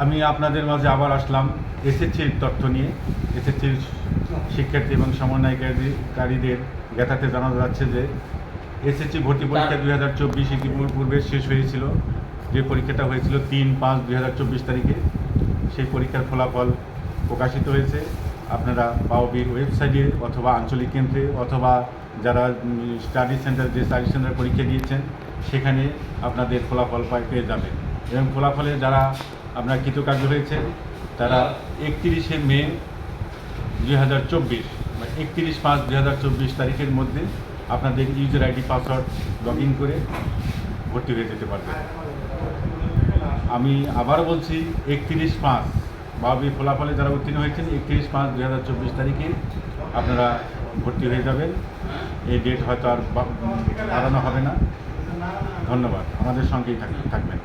আমি আপনাদের মাঝে আবার আসলাম এসএসসির তথ্য নিয়ে। এসএসসির শিক্ষার্থী এবং সমন্বয়কারীদের জ্ঞাতার্থে জানানো যাচ্ছে যে এসএসসি ভর্তি পরীক্ষা 2024 ইতিপূর্বে শেষ হয়েছিল। যে পরীক্ষাটা হয়েছিল 3-5-2024 তারিখে, সেই পরীক্ষার ফলাফল প্রকাশিত হয়েছে। আপনারা বাওবির ওয়েবসাইটে অথবা আঞ্চলিক কেন্দ্রে অথবা যারা স্টাডি সেন্টার যে স্টাডি সেন্টার পরীক্ষা দিয়েছেন সেখানে আপনাদের ফলাফল পেয়ে যাবেন। এবং ফলাফলে যারা আপনারা কৃতকার্য হয়েছেন তারা 31শে মে 2024 বা 31-5-2024 তারিখের মধ্যে আপনাদের user ID password log in করে ভর্তি হয়ে যেতে পারবেন। আমি আবারও বলছি 31-5 বাওবি ফলাফলে যারা উত্তীর্ণ হয়েছেন 31-5-2024 তারিখে আপনারা ভর্তি হয়ে যাবেন। এই ডেট হয়তো আর বাড়ানো হবে না। ধন্যবাদ, আমাদের সঙ্গেই থাকবেন।